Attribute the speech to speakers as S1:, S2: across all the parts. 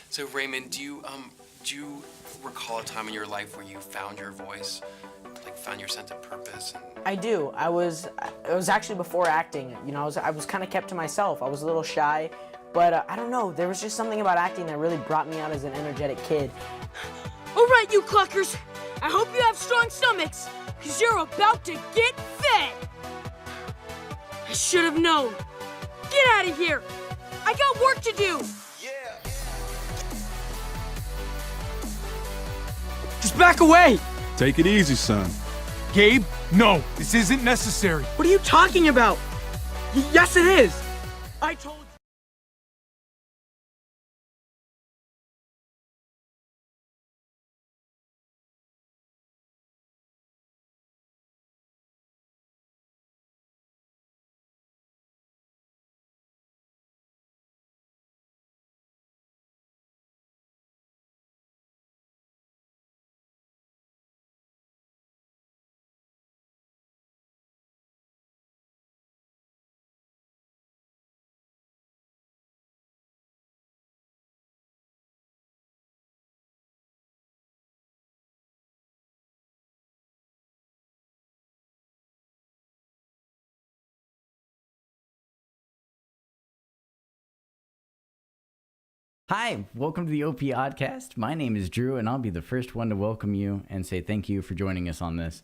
S1: So Raymond, do you recall a time in your life where you found your voice, like found your sense of purpose?
S2: I do. It was actually before acting. You know, I was kind of kept to myself. I was a little shy, but I don't know. There was just something about acting that really brought me out as an energetic kid.
S3: All right, you cluckers. I hope you have strong stomachs, because you're about to get fed. I should have known. Get out of here. I got work to do.
S4: Just back away!
S5: Take it easy, son.
S4: Gabe, no, this isn't necessary.
S2: What are you talking about?
S4: Yes, it is! I told you.
S6: Hi, welcome to the OPodcast. My name is Drew, and I'll be the first one to welcome you and say thank you for joining us on this.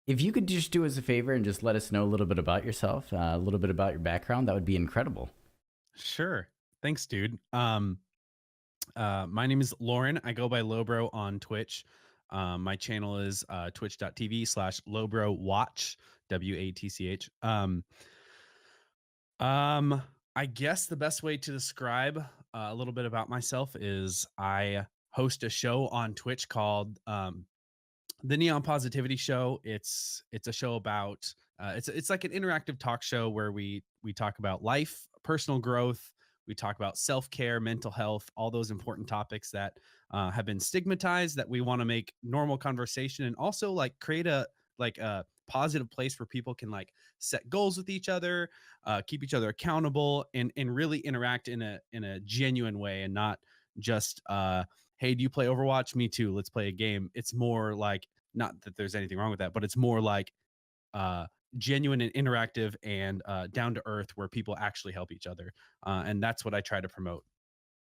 S6: If you could just do us a favor and just let us know a little bit about yourself, a little bit about your background, that would be incredible.
S7: Sure. Thanks, dude. My name is Lauren. I go by Lobro on Twitch. My channel is twitch.tv/LobroWatch, WATCH. I guess the best way to describe a little bit about myself is I host a show on Twitch called the Neon Positivity Show. It's a show about it's like an interactive talk show where we talk about life, personal growth. We talk about self-care, mental health, all those important topics that have been stigmatized that we want to make normal conversation, and also like create a positive place where people can like set goals with each other, keep each other accountable, and really interact in a genuine way, and not just hey, do you play Overwatch? Me too. Let's play a game. It's more like, not that there's anything wrong with that, but it's more like genuine and interactive and down to earth, where people actually help each other. And that's what I try to promote.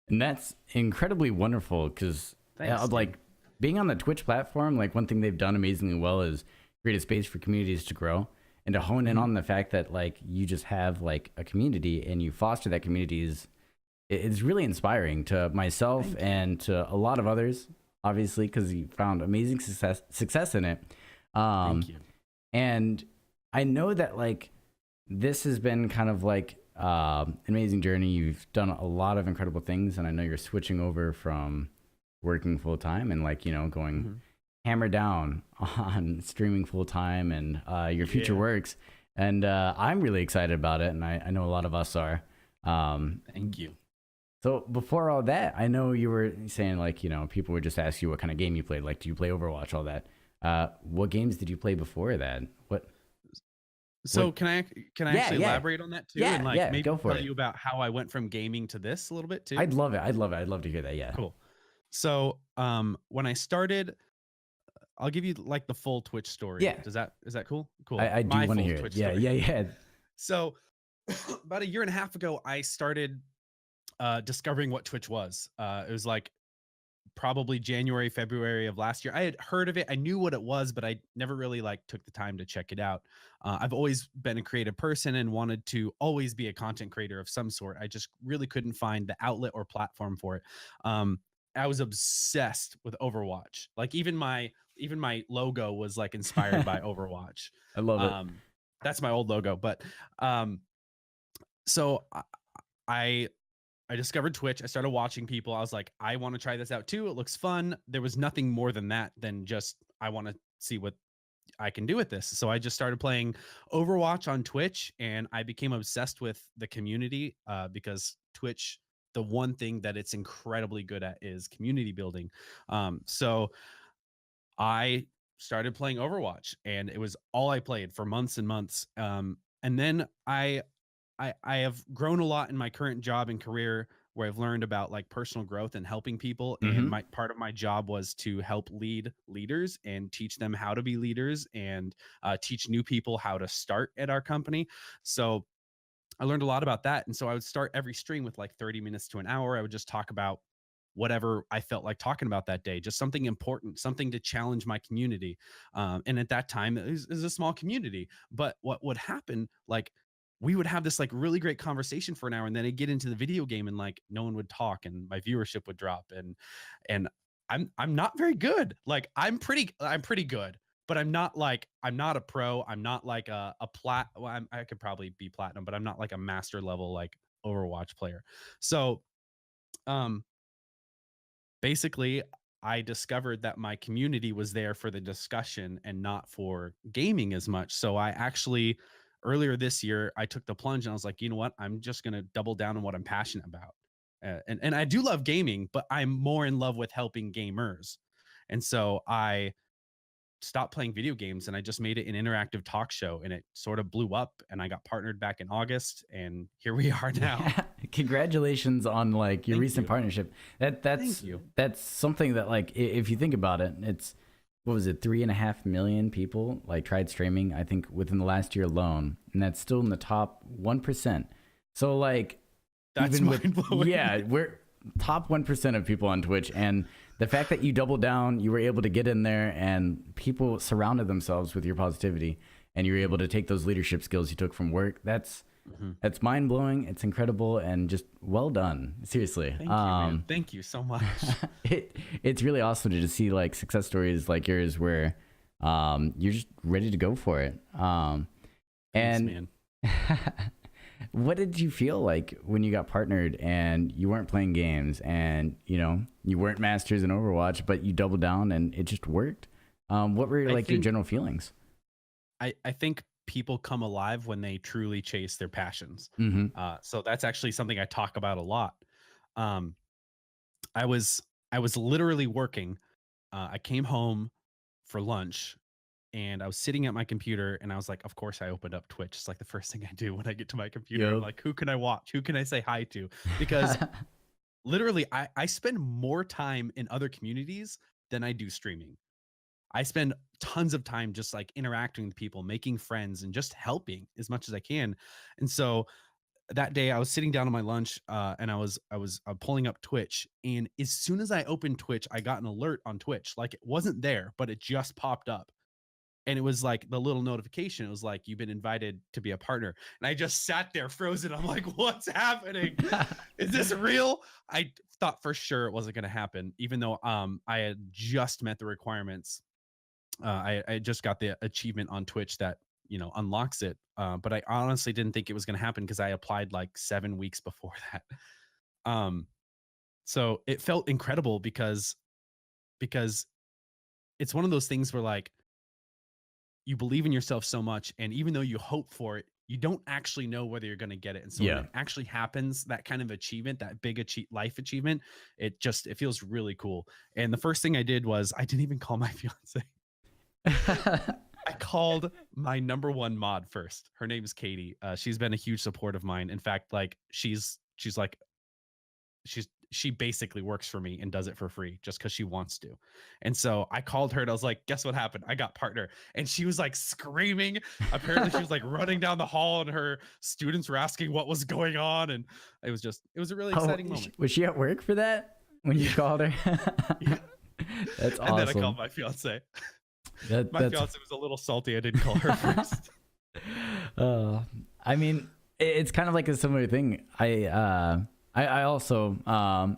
S6: And that's incredibly wonderful because like being on the Twitch platform, like one thing they've done amazingly well is create a space for communities to grow and to hone in on the fact that like you just have like a community and you foster that community it's really inspiring to myself and to a lot of others, obviously, because you found amazing success in it.
S7: Thank you.
S6: And I know that like this has been kind of like an amazing journey. You've done a lot of incredible things, and I know you're switching over from working full time and like, you know, going hammer down on streaming full time and your future works. And I'm really excited about it, and I know a lot of us are.
S7: Thank you.
S6: So before all that, I know you were saying like, you know, people would just ask you what kind of game you played. Like, do you play Overwatch, all that? What games did you play before that?
S7: Can I actually elaborate on that too?
S6: Yeah,
S7: and like maybe
S6: go for
S7: tell
S6: it.
S7: you about how I went from gaming to this a little bit too.
S6: I'd love it. I'd love to hear that. Yeah.
S7: Cool. So when I started, I'll give you like the full Twitch story.
S6: Yeah.
S7: Is that cool? Cool.
S6: I do want to hear it. Yeah.
S7: So about a year and a half ago, I started discovering what Twitch was. It was like probably January, February of last year. I had heard of it. I knew what it was, but I never really like took the time to check it out. I've always been a creative person and wanted to always be a content creator of some sort. I just really couldn't find the outlet or platform for it. I was obsessed with Overwatch. Like even my logo was like inspired by Overwatch.
S6: I love it.
S7: That's my old logo, but so I discovered Twitch. I started watching people. I was like, I want to try this out too. It looks fun. There was nothing more than that, than just, I want to see what I can do with this. So I just started playing Overwatch on Twitch, and I became obsessed with the community because Twitch, the one thing that it's incredibly good at is community building. So I started playing Overwatch, and it was all I played for months and months. And then I I have grown a lot in my current job and career where I've learned about like personal growth and helping people. And my part of my job was to help lead leaders and teach them how to be leaders and teach new people how to start at our company. So I learned a lot about that. And so I would start every stream with like 30 minutes to an hour. I would just talk about whatever I felt like talking about that day, just something important, something to challenge my community. And at that time, it was a small community. But what would happen, like, we would have this like really great conversation for an hour, and then I'd get into the video game, and like no one would talk, and my viewership would drop. And I'm not very good. Like I'm pretty good, but I'm not a pro. I'm not like a well, I could probably be platinum, but I'm not like a master level like Overwatch player. So basically I discovered that my community was there for the discussion and not for gaming as much. So I actually earlier this year I took the plunge and I was like, you know what, I'm just going to double down on what I'm passionate about. And I do love gaming, but I'm more in love with helping gamers. And so I stopped playing video games and I just made it an interactive talk show, and it sort of blew up, and I got partnered back in August, and here we are now.
S6: Congratulations on like your
S7: Thank
S6: recent
S7: you.
S6: partnership. That's
S7: Thank you.
S6: that's something that like if you think about it, it's what was it, 3.5 million people like tried streaming, I think, within the last year alone, and that's still in the top 1%. So like
S7: That's
S6: even with,
S7: mind-blowing.
S6: yeah, we're top 1% of people on Twitch, and the fact that you doubled down, you were able to get in there, and people surrounded themselves with your positivity, and you were able to take those leadership skills you took from work. That's mind blowing. It's incredible, and just well done. Seriously.
S7: Thank you, man. Thank you so much.
S6: It's really awesome to just see like success stories like yours where you're just ready to go for it.
S7: Thanks,
S6: And
S7: man.
S6: what did you feel like when you got partnered and you weren't playing games and you weren't masters in Overwatch, but you doubled down and it just worked? What were your general feelings?
S7: I think people come alive when they truly chase their passions. So that's actually something I talk about a lot. I was literally working. I came home for lunch and I was sitting at my computer, and I was like, of course I opened up Twitch. It's like the first thing I do when I get to my computer.
S6: Yep.
S7: I'm like, who can I watch? Who can I say hi to? Because literally I spend more time in other communities than I do streaming. I spend tons of time just like interacting with people, making friends, and just helping as much as I can. And so that day I was sitting down on my lunch and I was pulling up Twitch, and as soon as I opened Twitch, I got an alert on Twitch. Like it wasn't there, but it just popped up. And it was like the little notification. It was like, you've been invited to be a partner. And I just sat there frozen. I'm like, what's happening? Is this real? I thought for sure it wasn't going to happen, even though I had just met the requirements. I just got the achievement on Twitch that, unlocks it. But I honestly didn't think it was going to happen because I applied like 7 weeks before that. So it felt incredible because it's one of those things where like, you believe in yourself so much, and even though you hope for it, you don't actually know whether you're going to get it. And so when it actually happens, that kind of achievement, that big life achievement, it feels really cool. And the first thing I did was I didn't even call my fiance. I called my number one mod first. Her name is Katie. She's been a huge support of mine. In fact, like she basically works for me and does it for free just because she wants to. And so I called her and I was like, guess what happened? I got partner. And she was like screaming. Apparently she was like running down the hall, and her students were asking what was going on. And it was a really exciting moment.
S6: Was she at work for that when you called her?
S7: Yeah.
S6: That's awesome.
S7: And then I called my fiance. My fiance was a little salty I didn't call her first.
S6: I mean, it's kind of like a similar thing. I also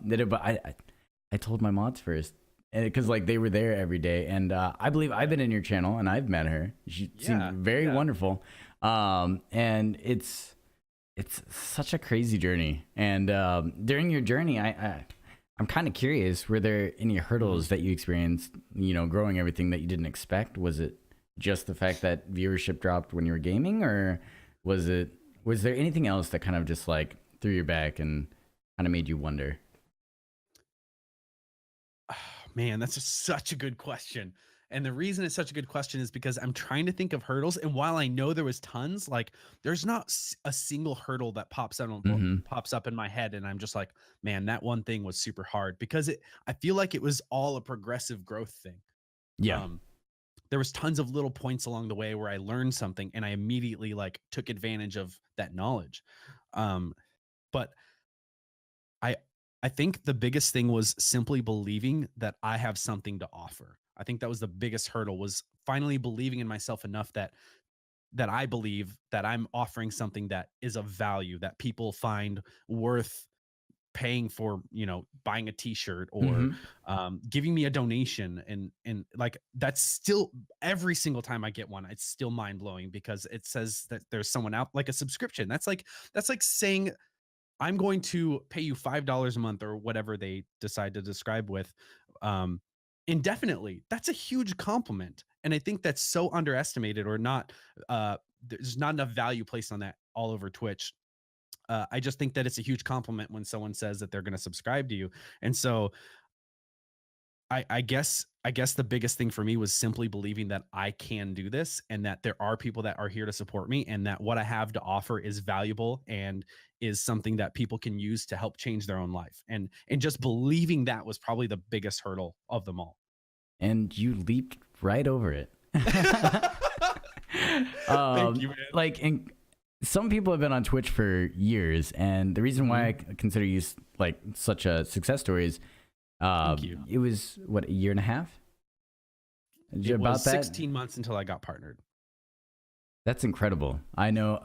S6: did it, but I told my mods first because like they were there every day, and I believe I've been in your channel and I've met her. She seemed very wonderful, and it's such a crazy journey. And during your journey, I'm kind of curious, were there any hurdles that you experienced, growing everything that you didn't expect? Was it just the fact that viewership dropped when you were gaming, or was there anything else that kind of just like threw your back and kind of made you wonder?
S7: Oh, man, that's such a good question. And the reason it's such a good question is because I'm trying to think of hurdles. And while I know there was tons, like there's not a single hurdle that pops up in my head. And I'm just like, man, that one thing was super hard because I feel like it was all a progressive growth thing.
S6: Yeah.
S7: There was tons of little points along the way where I learned something and I immediately like took advantage of that knowledge. But I think the biggest thing was simply believing that I have something to offer. I think that was the biggest hurdle, was finally believing in myself enough that I believe that I'm offering something that is of value, that people find worth paying for, buying a t-shirt or giving me a donation. And like, that's still, every single time I get one, it's still mind blowing because it says that there's someone out, like a subscription. That's like saying, I'm going to pay you $5 a month or whatever they decide to describe with, indefinitely. That's a huge compliment. And I think that's so underestimated or not. There's not enough value placed on that all over Twitch. I just think that it's a huge compliment when someone says that they're going to subscribe to you. And so I guess the biggest thing for me was simply believing that I can do this and that there are people that are here to support me and that what I have to offer is valuable and is something that people can use to help change their own life. And just believing that was probably the biggest hurdle of them all.
S6: And you leaped right over it.
S7: Thank you, man.
S6: Like, some people have been on Twitch for years, and the reason why I consider you like such a success story is
S7: Thank you.
S6: It was what, a year and a half?
S7: It was 16 months until I got partnered.
S6: That's incredible. I know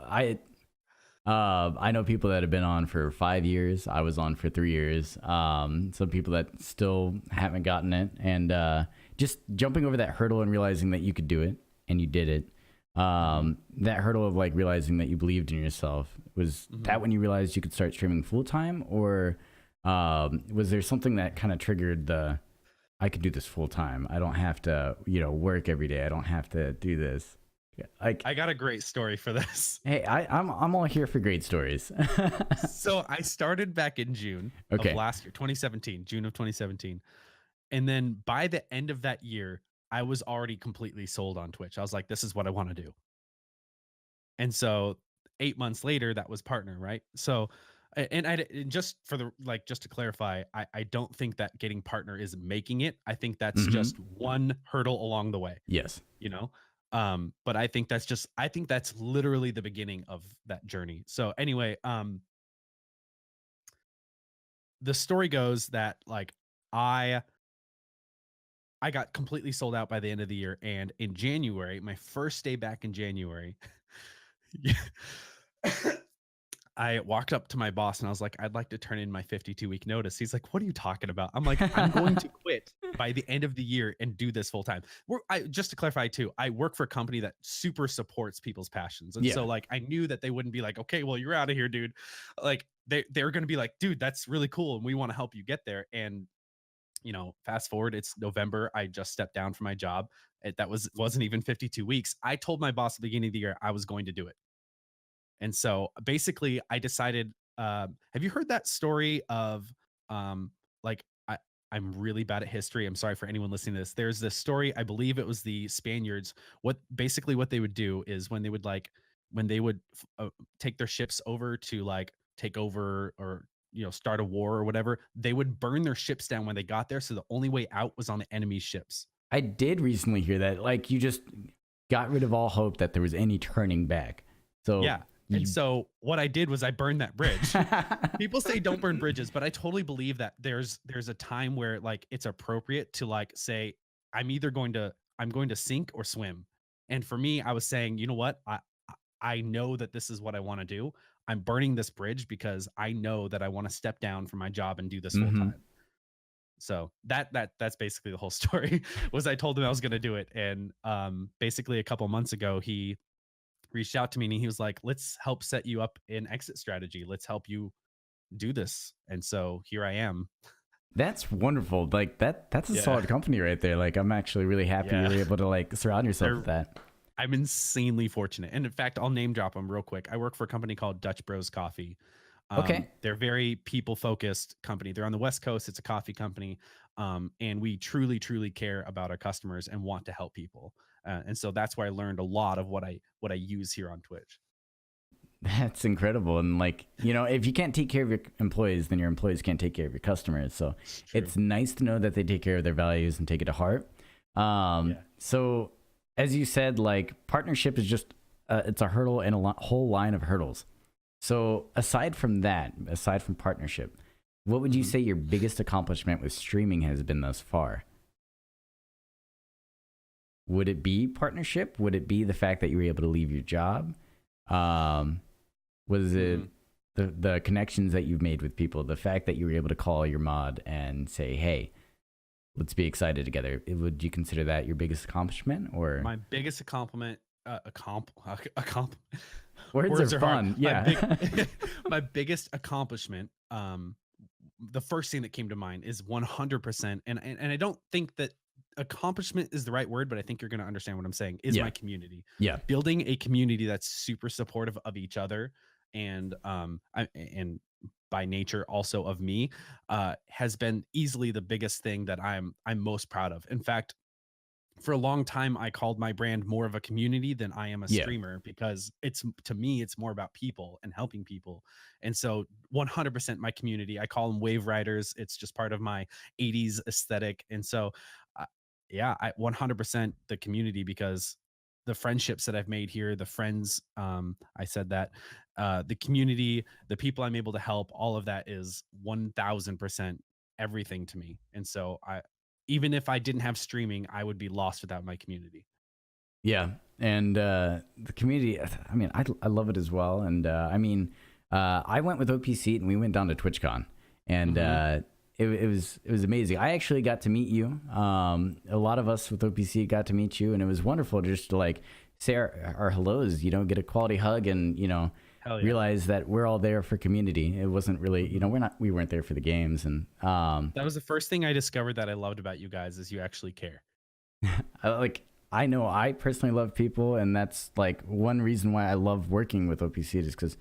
S6: people that have been on for 5 years. I was on for 3 years. Some people that still haven't gotten it, and just jumping over that hurdle and realizing that you could do it, and you did it. That hurdle of like realizing that you believed in yourself, was that when you realized you could start streaming full time, or was there something that kind of triggered I could do this full time? I don't have to, work every day. I don't have to do this. Like,
S7: I got a great story for this.
S6: Hey, I'm all here for great stories.
S7: So I started back in June of last year, 2017, June of 2017. And then by the end of that year, I was already completely sold on Twitch. I was like, this is what I want to do. And so 8 months later, that was partner, right? So, and just to clarify, I don't think that getting partner is making it. I think that's just one hurdle along the way.
S6: Yes.
S7: But I think that's literally the beginning of that journey. So anyway, the story goes that like I got completely sold out by the end of the year. And in January, my first day back in January, I walked up to my boss and I was like, I'd like to turn in my 52-week notice. He's like, what are you talking about? I'm like, I'm going to quit by the end of the year and do this full time. Just to clarify too, I work for a company that super supports people's passions. And so like, I knew that they wouldn't be like, okay, well, you're out of here, dude. Like they're going to be like, dude, that's really cool. And we want to help you get there. And fast forward, it's November. I just stepped down from my job. That wasn't even 52 weeks. I told my boss at the beginning of the year I was going to do it. And so basically I decided, have you heard that story of like, I'm really bad at history. I'm sorry for anyone listening to this. There's this story, I believe it was the Spaniards. What they would do is when they would take their ships over to like take over or start a war or whatever, they would burn their ships down when they got there. So the only way out was on the enemy's ships.
S6: I did recently hear that. Like, you just got rid of all hope that there was any turning back. So
S7: yeah. And so what I did was I burned that bridge. People say don't burn bridges, but I totally believe that there's a time where like it's appropriate to like say, I'm going to sink or swim. And for me, I was saying, you know what? I know that this is what I want to do. I'm burning this bridge because I know that I want to step down from my job and do this full time. So that's basically the whole story. Was I told him I was going to do it. And basically a couple months ago, he reached out to me and he was like, let's help set you up an exit strategy. Let's help you do this. And so here I am.
S6: That's wonderful. Like that's a solid company right there. Like, I'm actually really happy you're able to like surround yourself with that.
S7: I'm insanely fortunate. And in fact, I'll name drop them real quick. I work for a company called Dutch Bros Coffee.
S6: Okay.
S7: They're very people focused company. They're on the West Coast. It's a coffee company. And we truly, truly care about our customers and want to help people. And so that's where I learned a lot of what I use here on Twitch.
S6: That's incredible. And like, if you can't take care of your employees, then your employees can't take care of your customers. So it's nice to know that they take care of their values and take it to heart. So as you said, like partnership is just, it's a hurdle and a whole line of hurdles. So aside from partnership, what would you say your biggest accomplishment with streaming has been thus far? Would it be partnership? Would it be the fact that you were able to leave your job? Was it the connections that you've made with people? The fact that you were able to call your mod and say, hey, let's be excited together. Would you consider that your biggest accomplishment? Or
S7: my biggest accomplishment?
S6: Words are fun.
S7: Hard.
S6: Yeah.
S7: My biggest accomplishment, the first thing that came to mind is 100%. And I don't think that accomplishment is the right word, but I think you're going to understand what I'm saying, is my community.
S6: Yeah.
S7: Building a community that's super supportive of each other and by nature also of me, has been easily the biggest thing that I'm most proud of. In fact, for a long time, I called my brand more of a community than I am a streamer, because to me, it's more about people and helping people. And so 100% my community, I call them wave riders. It's just part of my 80s aesthetic. And so, I 100% the community, because the friendships that I've made here, the friends, I said that, the community, the people I'm able to help, all of that is 1000% everything to me. And so even if I didn't have streaming, I would be lost without my community.
S6: Yeah. And the community, I mean, I love it as well. And I went with OPC and we went down to TwitchCon, and it was amazing. I actually got to meet you. A lot of us with OPC got to meet you, and it was wonderful just to like say our hellos, get a quality hug, and realize that we're all there for community. It wasn't really, we weren't there for the games. And
S7: that was the first thing I discovered that I loved about you guys, is you actually care.
S6: I know I personally love people, and that's like one reason why I love working with OPC, is because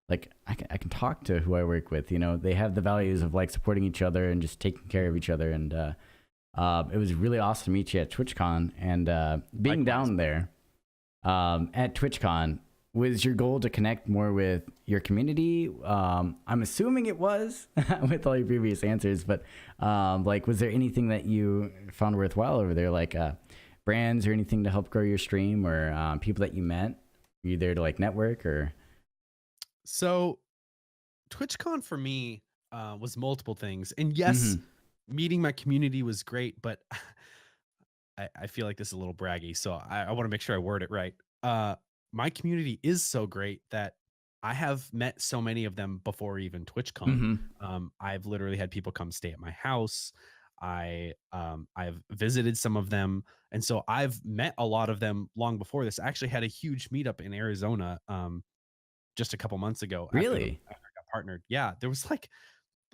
S6: like I can talk to who I work with. They have the values of like supporting each other and just taking care of each other. And it was really awesome to meet you at TwitchCon, and being down there at TwitchCon. Was your goal to connect more with your community? I'm assuming it was with all your previous answers, but was there anything that you found worthwhile over there, like brands or anything to help grow your stream, or people that you met? Were you there to like network, or?
S7: So TwitchCon for me was multiple things. And yes, meeting my community was great, but I feel like this is a little braggy, so I want to make sure I word it right. My community is so great that I have met so many of them before even TwitchCon. I've literally had people come stay at my house. I've visited some of them. And so I've met a lot of them long before this. I actually had a huge meetup in Arizona just a couple months ago.
S6: Really?
S7: After I got partnered. Yeah, there was like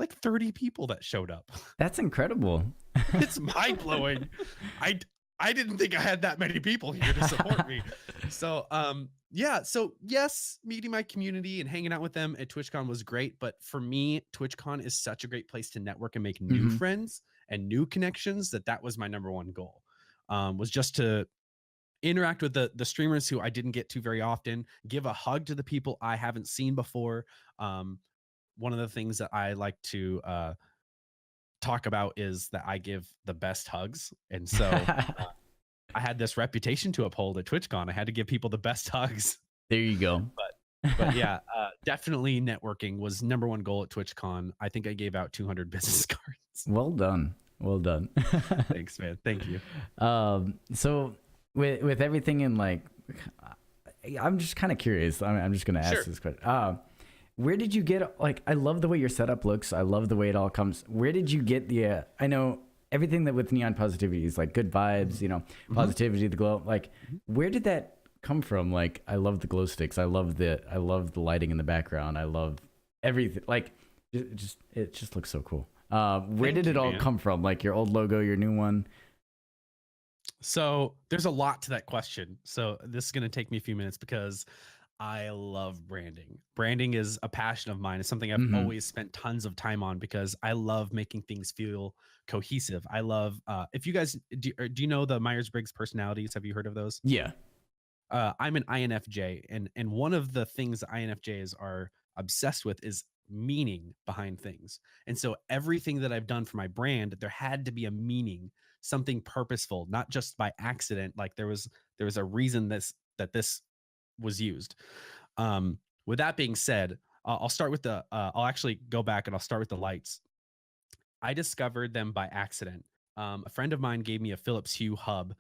S7: 30 people that showed up.
S6: That's incredible.
S7: It's mind blowing. I didn't think I had that many people here to support me. So, so yes, meeting my community and hanging out with them at TwitchCon was great. But for me, TwitchCon is such a great place to network and make new friends and new connections, that was my number one goal, was just to interact with the streamers who I didn't get to very often, give a hug to the people I haven't seen before. One of the things that I like to talk about is that I give the best hugs. And so I had this reputation to uphold at TwitchCon. I had to give people the best hugs.
S6: There you go.
S7: But yeah, definitely networking was number one goal at TwitchCon. I think I gave out 200 business cards.
S6: Well done.
S7: Thanks, man. Thank you.
S6: So with everything in like, I'm just kind of curious. I'm just going to ask this question. Where did you get, like, I love the way your setup looks. I love the way it all comes. Where did you get the, I know everything that with Neon Positivity is like good vibes, positivity, the glow. Like, where did that come from? Like, I love the glow sticks. I love the lighting in the background. I love everything. Like, it just looks so cool. Where did it all come from? Like your old logo, your new one?
S7: So there's a lot to that question. So this is going to take me a few minutes, because I love branding. Branding is a passion of mine. It's something I've
S6: Hmm.
S7: always spent tons of time on because I love making things feel cohesive. I love if you guys do you know the Myers-Briggs personalities? Have you heard of those?
S6: Yeah.
S7: I'm an INFJ, and one of the things INFJs are obsessed with is meaning behind things. And so everything that I've done for my brand, there had to be a meaning, something purposeful, not just by accident. Like there was a reason this was used. With that being said, I'll start with the. I'll actually go back and I'll start with the lights. I discovered them by accident. A friend of mine gave me a Philips Hue hub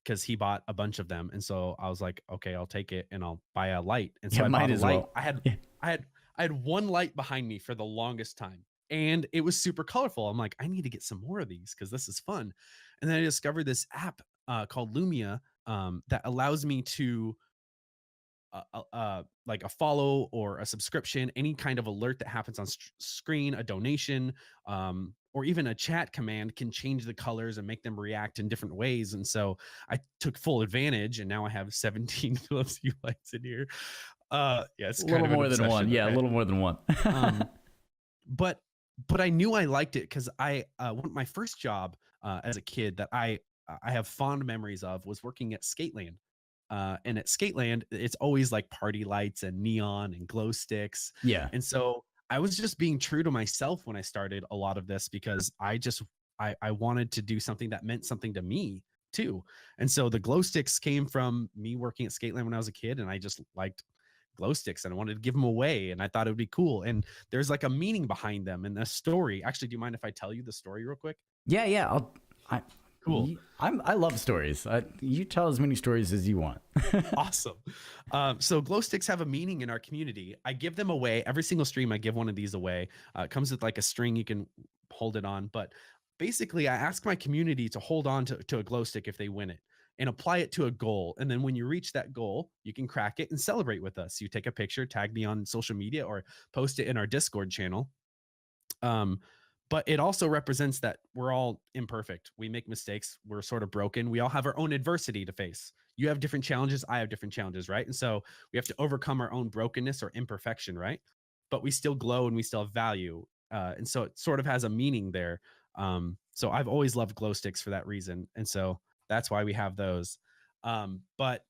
S7: because he bought a bunch of them, and so I was like, okay, I'll take it and I'll buy a light. And so
S6: Yeah,
S7: I
S6: might
S7: bought a
S6: as
S7: light.
S6: well.
S7: I had I had one light behind me for the longest time, and it was super colorful. I'm like, I need to get some more of these because this is fun. And then I discovered this app called Lumia that allows me to like a follow or a subscription, any kind of alert that happens on screen, a donation, or even a chat command can change the colors and make them react in different ways. And so I took full advantage, and now I have 17 Philips Hue lights in here. Yeah, it's
S6: A
S7: kind
S6: little
S7: of an
S6: more than one.
S7: obsession.
S6: Yeah, a
S7: Okay.
S6: little more than one.
S7: Um, but but I knew I liked it because my first job as a kid that I have fond memories of was working at Skateland. And at Skateland, it's always like party lights and neon and glow sticks.
S6: Yeah.
S7: And so I was just being true to myself when I started a lot of this because I wanted to do something that meant something to me too. And so the glow sticks came from me working at Skateland when I was a kid, and I just liked glow sticks and I wanted to give them away, and I thought it would be cool. And there's like a meaning behind them and the story. Actually, do you mind if I tell you the story real quick?
S6: Yeah, yeah. I,
S7: Cool.
S6: I love stories. You tell as many stories as you want.
S7: Awesome. So glow sticks have a meaning in our community. I give them away every single stream. I give one of these away. It comes with like a string you can hold it on. But basically, I ask my community to hold on to a glow stick if they win it and apply it to a goal. And then when you reach that goal, you can crack it and celebrate with us. You take a picture, tag me on social media, or post it in our Discord channel. Um, but it also represents that we're all imperfect. We make mistakes. We're sort of broken. We all have our own adversity to face. You have different challenges. I have different challenges, right? And so we have to overcome our own brokenness or imperfection, right? But we still glow and we still have value. And so it sort of has a meaning there. So I've always loved glow sticks for that reason. And so that's why we have those. But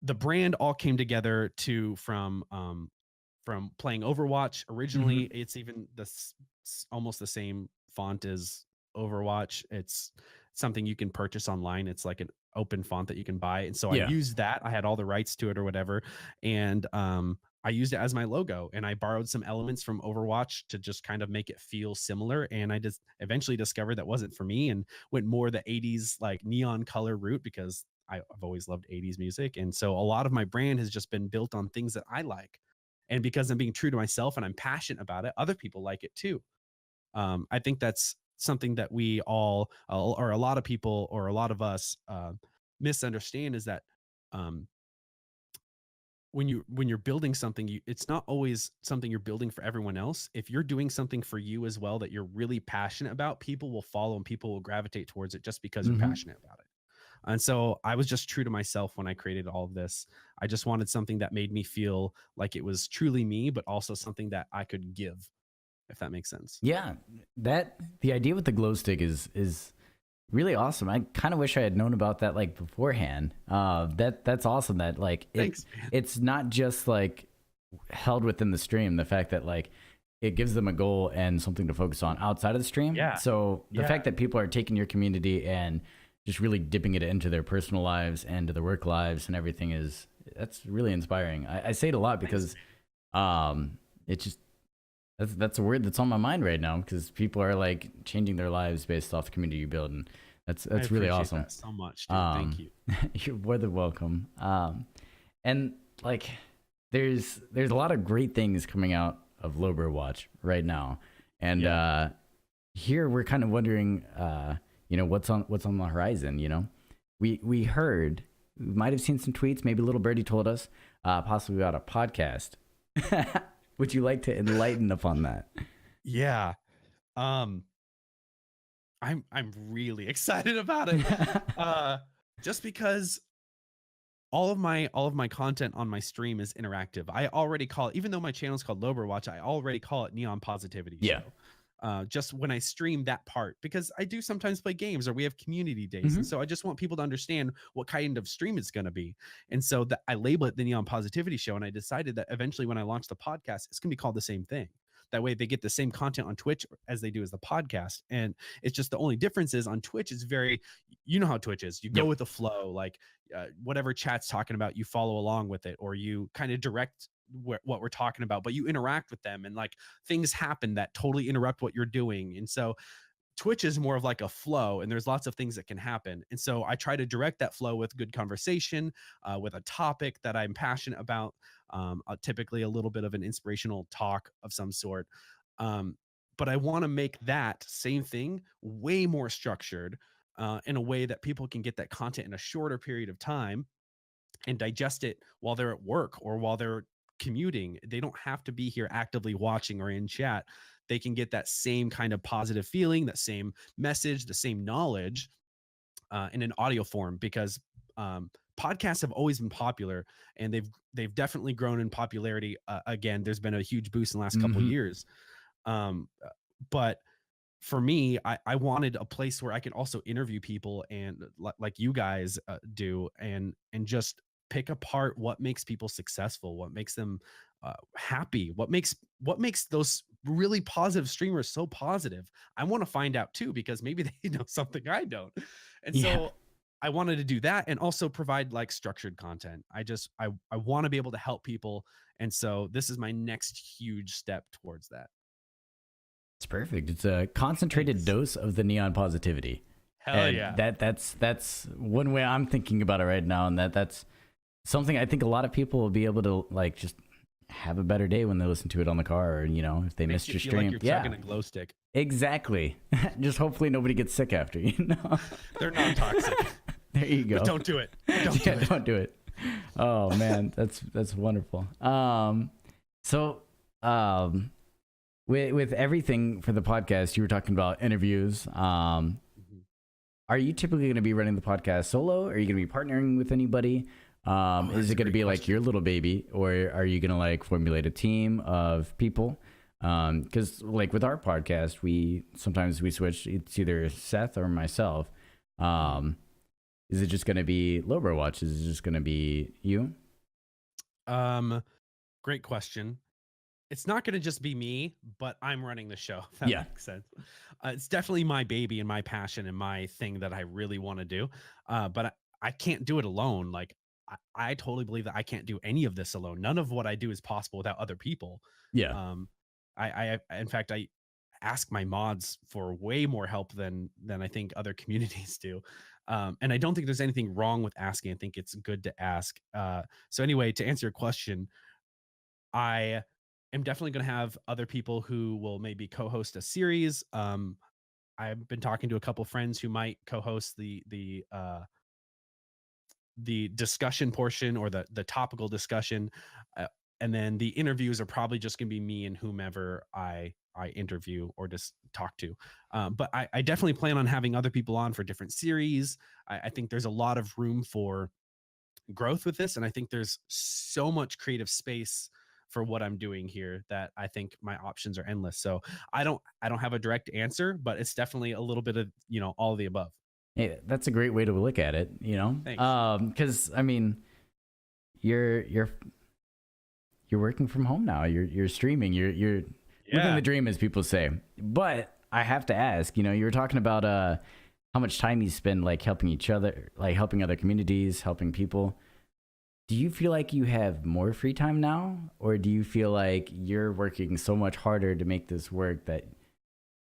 S7: the brand all came together from playing Overwatch. Originally, it's even almost the same font as Overwatch. It's something you can purchase online. It's like an open font that you can buy. And so I
S6: Yeah.
S7: used that. I had all the rights to it or whatever. And I used it as my logo, and I borrowed some elements from Overwatch to just kind of make it feel similar. And I just eventually discovered that wasn't for me and went more the 80s like neon color route because I've always loved 80s music. And so a lot of my brand has just been built on things that I like. And because I'm being true to myself and I'm passionate about it, other people like it too. I think that's something that we all, or a lot of people, or a lot of us, misunderstand is that when you're building something, it's not always something you're building for everyone else. If you're doing something for you as well that you're really passionate about, people will follow and people will gravitate towards it just because you're passionate about it. And so I was just true to myself when I created all of this. I just wanted something that made me feel like it was truly me, but also something that I could give, if that makes sense.
S6: Yeah, the idea with the glow stick is really awesome. I kind of wish I had known about that like beforehand. That's awesome. That like
S7: Thanks, man.
S6: it's not just like held within the stream. The fact that like it gives them a goal and something to focus on outside of the stream.
S7: Yeah.
S6: So the
S7: Yeah.
S6: fact that people are taking your community and just really dipping it into their personal lives and to their work lives and everything that's really inspiring. I say it a lot because it just that's a word that's on my mind right now because people are like changing their lives based off the community you build, and that's
S7: I
S6: really
S7: appreciate
S6: awesome.
S7: that so much, dude. Thank you.
S6: You're more than welcome. And like there's a lot of great things coming out of LobroWatch right now, and here we're kind of wondering what's on the horizon. We heard, we might have seen some tweets, maybe little birdie told us possibly about a podcast. Would you like to enlighten upon that?
S7: Yeah. I'm really excited about it. Just because all of my content on my stream is interactive. I already call it, even though my channel is called LobroWatch, I already call it Neon Positivity
S6: Yeah.
S7: Show. Just when I stream that part, because I do sometimes play games or we have community days, and so I just want people to understand what kind of stream it's going to be, and so that I label it the Neon Positivity Show. And I decided that eventually, when I launch the podcast, it's going to be called the same thing. That way, they get the same content on Twitch as they do as the podcast, and it's just the only difference is on Twitch is very, you know how Twitch is. You go with the flow, like whatever chat's talking about, you follow along with it, or you kind of direct what we're talking about, but you interact with them, and like things happen that totally interrupt what you're doing. And so Twitch is more of like a flow, and there's lots of things that can happen. And so I try to direct that flow with good conversation, with a topic that I'm passionate about, typically a little bit of an inspirational talk of some sort. But I want to make that same thing way more structured, in a way that people can get that content in a shorter period of time and digest it while they're at work or while they're commuting. They don't have to be here actively watching or in chat. They can get that same kind of positive feeling, that same message, the same knowledge, in an audio form, because podcasts have always been popular, and they've definitely grown in popularity. Again, there's been a huge boost in the last couple of years. But for me, I wanted a place where I could also interview people, and like you guys do, and just pick apart what makes people successful, what makes them happy, what makes those really positive streamers so positive. I want to find out too, because maybe they know something I don't. And so I wanted to do that, and also provide like structured content. I want to be able to help people, and so this is my next huge step towards that.
S6: It's perfect. It's a concentrated dose of the neon positivity.
S7: Hell
S6: and
S7: yeah.
S6: That's one way I'm thinking about it right now, and that's something I think a lot of people will be able to like just have a better day when they listen to it on the car, or if they missed your
S7: feel
S6: stream.
S7: like you're chugging a glow stick.
S6: Exactly. Just hopefully nobody gets sick after,
S7: They're not toxic.
S6: There you go.
S7: But don't do it.
S6: Don't do it. Oh man, that's wonderful. With everything for the podcast, you were talking about interviews. Are you typically going to be running the podcast solo? Are you going to be partnering with anybody? Is it going to be like your little baby, or are you going to like formulate a team of people? Because like with our podcast, we sometimes switch. It's either Seth or myself. Is it just going to be LobroWatch? Is it just going to be you?
S7: Great question. It's not going to just be me, but I'm running the show. If that makes sense. It's definitely my baby and my passion and my thing that I really want to do. But I can't do it alone. Like I totally believe that I can't do any of this alone. None of what I do is possible without other people.
S6: Yeah.
S7: In fact, I ask my mods for way more help than I think other communities do. And I don't think there's anything wrong with asking. I think it's good to ask. So anyway, to answer your question, I am definitely going to have other people who will maybe co-host a series. I've been talking to a couple friends who might co-host the discussion portion, or the topical discussion. And then the interviews are probably just going to be me and whomever I interview or just talk to. But I definitely plan on having other people on for different series. I think there's a lot of room for growth with this. And I think there's so much creative space for what I'm doing here that I think my options are endless. So I don't have a direct answer, but it's definitely a little bit of, all of the above.
S6: Hey, that's a great way to look at it,
S7: Thanks.
S6: Because I mean, you're working from home now. You're streaming. You're living the dream, as people say. But I have to ask, you were talking about how much time you spend like helping each other, like helping other communities, helping people. Do you feel like you have more free time now, or do you feel like you're working so much harder to make this work that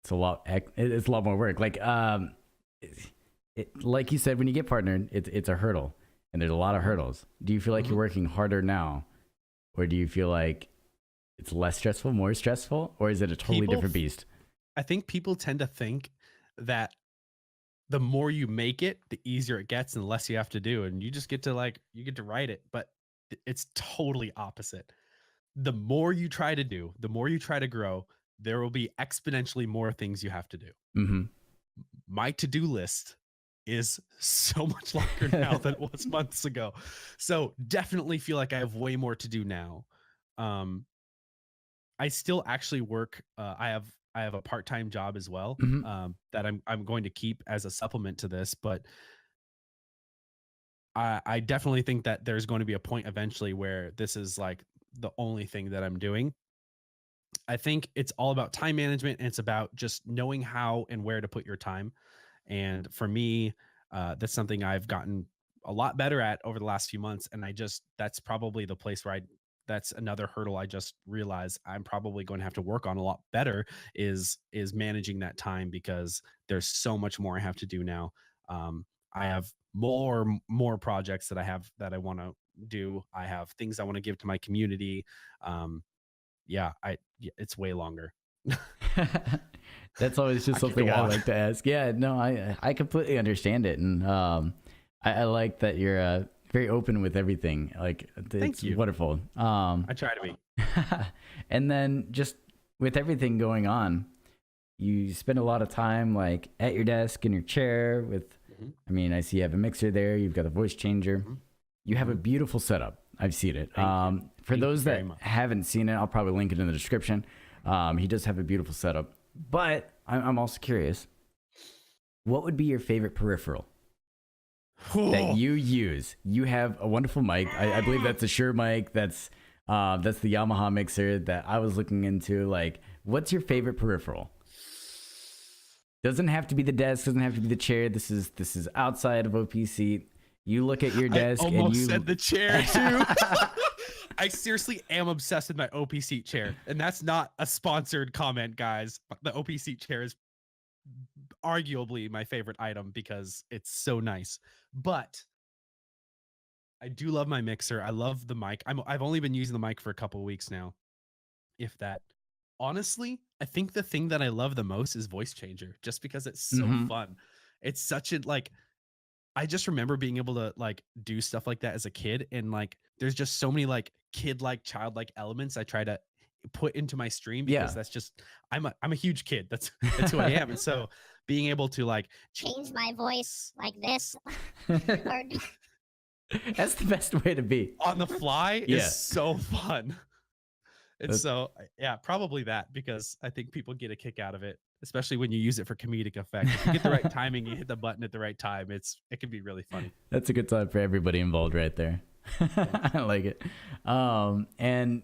S6: it's a lot more work? Like like you said, when you get partnered, it's a hurdle, and there's a lot of hurdles. Do you feel like you're working harder now, or do you feel like it's less stressful, more stressful, or is it a totally different beast?
S7: I think people tend to think that the more you make it, the easier it gets and the less you have to do. And you just get to write it, but it's totally opposite. The more you try to do, the more you try to grow, there will be exponentially more things you have to do.
S6: Mm-hmm.
S7: My to-do list is so much longer now than it was months ago. So definitely feel like I have way more to do now. I still actually work. I have a part-time job as well, that I'm going to keep as a supplement to this, but I definitely think that there's going to be a point eventually where this is like the only thing that I'm doing. I think it's all about time management, and it's about just knowing how and where to put your time. And for me, that's something I've gotten a lot better at over the last few months. And that's probably the place where that's another hurdle I just realized I'm probably going to have to work on a lot better is managing that time, because there's so much more I have to do now. I have more projects that I want to do. I have things I want to give to my community. Yeah, it's way longer.
S6: That's always just something I like to ask. Yeah, no, I completely understand it, and I like that you're very open with everything. Like,
S7: Thank you.
S6: Wonderful.
S7: I try to be.
S6: And then just with everything going on, you spend a lot of time like at your desk in your chair with. I mean, I see you have a mixer there. You've got a voice changer. You have a beautiful setup. I've seen it. For those that haven't seen it, I'll probably link it in the description. He does have a beautiful setup. But I'm also curious, what would be your favorite peripheral that you use? You have a wonderful mic. I believe that's a Shure mic. That's the Yamaha mixer that I was looking into. Like, what's your favorite peripheral? Doesn't have to be the desk. Doesn't have to be the chair. This is outside of OPC. You look at your desk.
S7: I almost
S6: and you
S7: said the chair too. I seriously am obsessed with my OP seat chair, and that's not a sponsored comment, guys. The OP seat chair is arguably my favorite item because it's so nice. But I do love my mixer. I love the mic. I've only been using the mic for a couple of weeks now, if that. Honestly, I think the thing that I love the most is voice changer, just because it's so fun. It's such a like. I just remember being able to like do stuff like that as a kid, and like there's just so many like kid-like, childlike elements I try to put into my stream, because that's just I'm a huge kid. That's who I am. And so being able to like
S5: change my voice like this
S6: that's the best way to be
S7: on the fly is so fun. And so yeah, probably that, because I think people get a kick out of it, especially when you use it for comedic effect. If you get the right timing, you hit the button at the right time, it can be really funny.
S6: That's a good time for everybody involved right there. I like it. And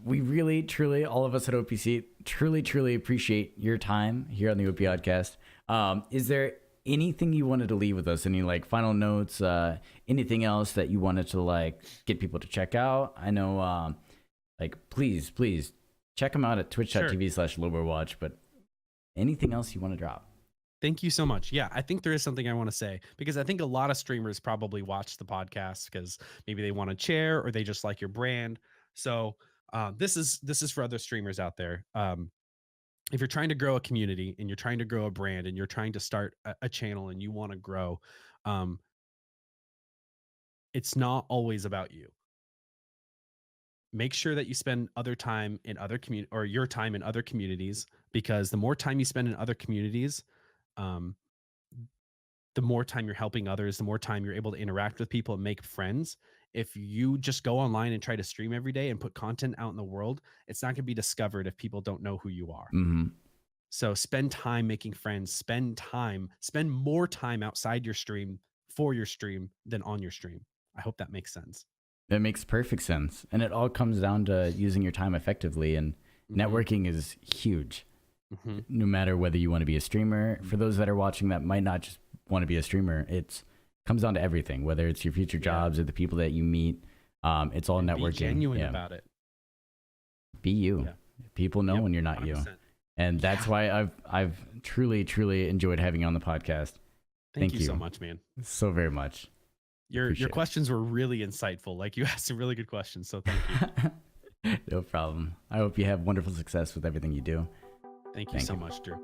S6: we really, truly, all of us at OPC, truly appreciate your time here on the OPodcast. Is there anything you wanted to leave with us? Any like final notes, anything else that you wanted to like get people to check out? I know, like, please check them out at twitch.tv/LobroWatch, but anything else you want to drop?
S7: Thank you so much. Yeah, I think there is something I want to say, because I think a lot of streamers probably watch the podcast because maybe they want a chair or they just like your brand. So this is for other streamers out there. If you're trying to grow a community and you're trying to grow a brand and you're trying to start a channel and you want to grow, it's not always about you. Make sure that you spend other time in other community, or your time in other communities, because the more time you spend in other communities, the more time you're helping others, the more time you're able to interact with people and make friends. If you just go online and try to stream every day and put content out in the world, it's not going to be discovered if people don't know who you are. So spend time making friends, spend more time outside your stream for your stream than on your stream. I hope that makes sense.
S6: That makes perfect sense. And it all comes down to using your time effectively, and networking is huge. No matter whether you want to be a streamer, for those that are watching that might not just want to be a streamer, it comes down to everything, whether it's your future jobs or the people that you meet. It's all networking.
S7: Be genuine about it.
S6: Be you. Yeah. People know when you're not 100%. You. And that's why I've truly enjoyed having you on the podcast.
S7: Thank you so much, man.
S6: So very much.
S7: Your questions were really insightful. Like, you asked some really good questions, so thank you.
S6: No problem. I hope you have wonderful success with everything you do.
S7: Thank you so much, Drew.